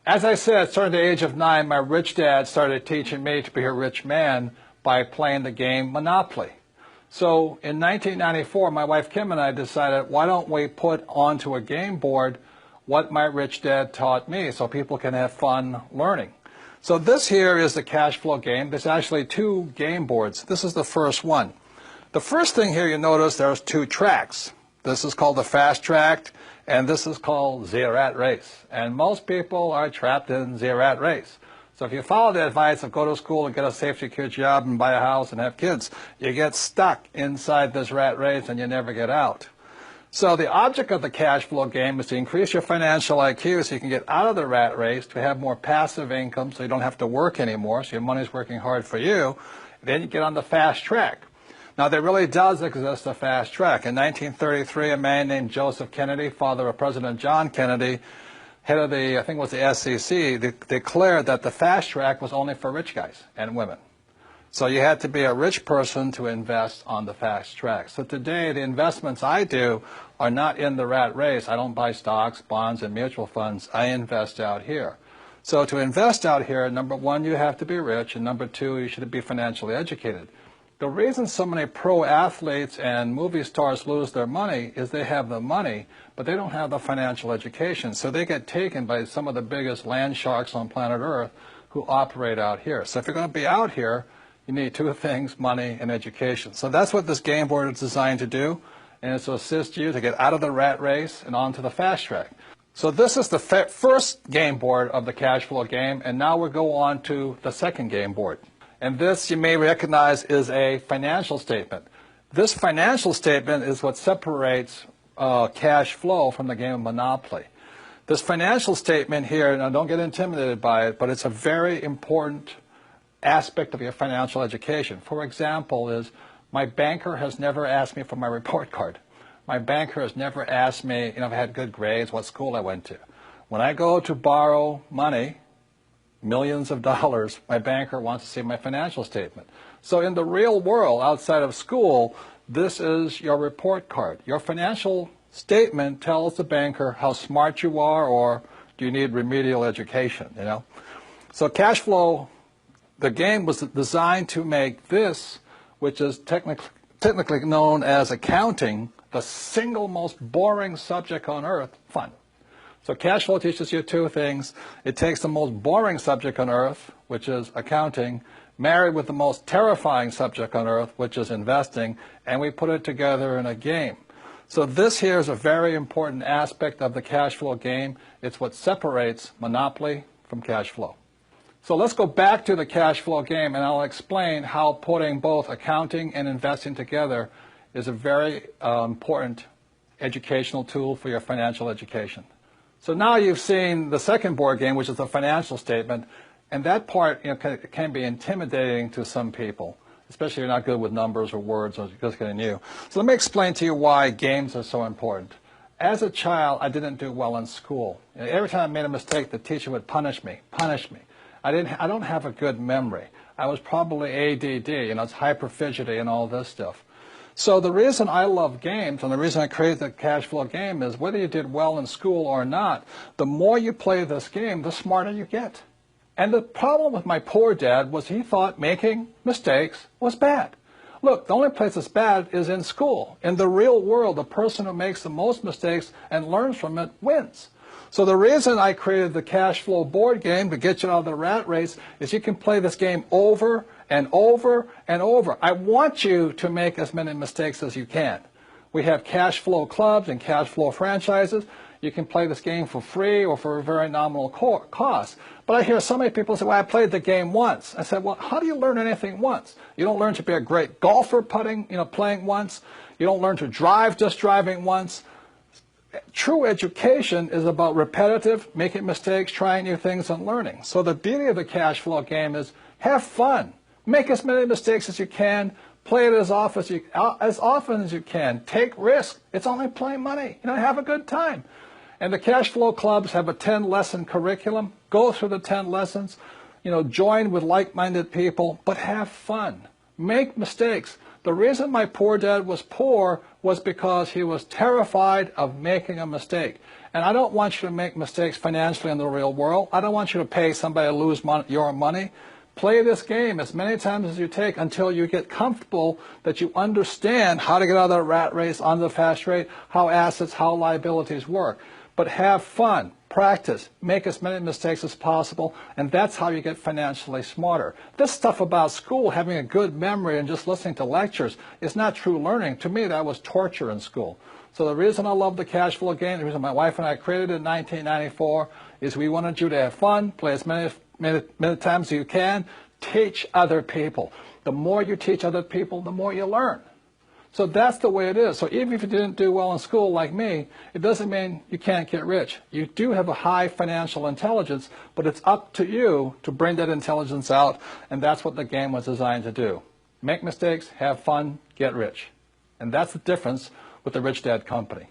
As I said, starting at the age of 9, my rich dad started teaching me to be a rich man by playing the game Monopoly. So in 1994, my wife Kim and I decided, why don't we put onto a game board what my rich dad taught me so people can have fun learning. So this here is the cash flow game. There's actually 2 game boards. This is the first one. The first thing here you notice there's 2 tracks. This is called the fast track, and this is called the rat race. And most people are trapped in the rat race. So if you follow the advice of go to school and get a safe, secure job and buy a house and have kids, you get stuck inside this rat race and you never get out. So the object of the cash flow game is to increase your financial IQ so you can get out of the rat race, to have more passive income so you don't have to work anymore, so your money's working hard for you. Then you get on the fast track. Now, there really does exist a fast track. In 1933, a man named Joseph Kennedy, father of President John Kennedy, head of the, I think it was the SEC, declared that the fast track was only for rich guys and women. So you had to be a rich person to invest on the fast track. So today, the investments I do are not in the rat race. I don't buy stocks, bonds, and mutual funds. I invest out here. So to invest out here, number 1, you have to be rich, and number 2, you should be financially educated. The reason so many pro athletes and movie stars lose their money is they have the money, but they don't have the financial education. So they get taken by some of the biggest land sharks on planet Earth who operate out here. So if you're going to be out here, you need 2 things, money and education. So that's what this game board is designed to do, and it's to assist you to get out of the rat race and onto the fast track. So this is the first game board of the cash flow game, and now we'll go on to the second game board. And this, you may recognize, is a financial statement. This financial statement is what separates cash flow from the game of Monopoly. This financial statement here, now don't get intimidated by it, but it's a very important aspect of your financial education. For example, is my banker has never asked me for my report card. My banker has never asked me, if I had good grades, what school I went to. When I go to borrow money, millions of dollars, my banker wants to see my financial statement. So in the real world, outside of school, this is your report card. Your financial statement tells the banker how smart you are, or do you need remedial education, So cash flow, the game was designed to make this, which is technically known as accounting, the single most boring subject on earth, fun. So cash flow teaches you 2 things. It takes the most boring subject on earth, which is accounting, married with the most terrifying subject on earth, which is investing, and we put it together in a game. So this here is a very important aspect of the cash flow game. It's what separates Monopoly from cash flow. So let's go back to the cash flow game, and I'll explain how putting both accounting and investing together is a very important educational tool for your financial education. So now you've seen the second board game, which is the financial statement, and that part can be intimidating to some people, especially if you're not good with numbers or words or just getting new. So let me explain to you why games are so important. As a child, I didn't do well in school. Every time I made a mistake, the teacher would punish me. I don't have a good memory. I was probably ADD, it's hyperfidgety and all this stuff. So the reason I love games, and the reason I created the cash flow game, is whether you did well in school or not, the more you play this game, the smarter you get. And the problem with my poor dad was he thought making mistakes was bad. Look, the only place it's bad is in school. In the real world, the person who makes the most mistakes and learns from it wins. So the reason I created the cash flow board game to get you out of the rat race is you can play this game over and over and over. I want you to make as many mistakes as you can. We have cash flow clubs and cash flow franchises. You can play this game for free or for a very nominal cost. But I hear so many people say, well, I played the game once. I said, well, how do you learn anything once? You don't learn to be a great golfer playing once. You don't learn to drive just driving once. True education is about repetitive, making mistakes, trying new things, and learning. So the beauty of the cash flow game is have fun. Make as many mistakes as you can. Play it as often as you can. Take risks. It's only playing money. Have a good time. And the cash flow clubs have a 10-lesson curriculum. Go through the 10 lessons. Join with like-minded people, but have fun. Make mistakes. The reason my poor dad was poor was because he was terrified of making a mistake. And I don't want you to make mistakes financially in the real world. I don't want you to pay somebody to lose your money. Play this game as many times as you take until you get comfortable that you understand how to get out of the rat race, onto the fast rate, how assets, how liabilities work. But have fun, practice, make as many mistakes as possible, and that's how you get financially smarter. This stuff about school, having a good memory and just listening to lectures, is not true learning. To me, that was torture in school. So the reason I love the cash flow game, the reason my wife and I created it in 1994, is we wanted you to have fun, play as many times as you can, teach other people. The more you teach other people, the more you learn. So that's the way it is. So even if you didn't do well in school like me, it doesn't mean you can't get rich. You do have a high financial intelligence, but it's up to you to bring that intelligence out, and that's what the game was designed to do. Make mistakes, have fun, get rich. And that's the difference with the Rich Dad Company.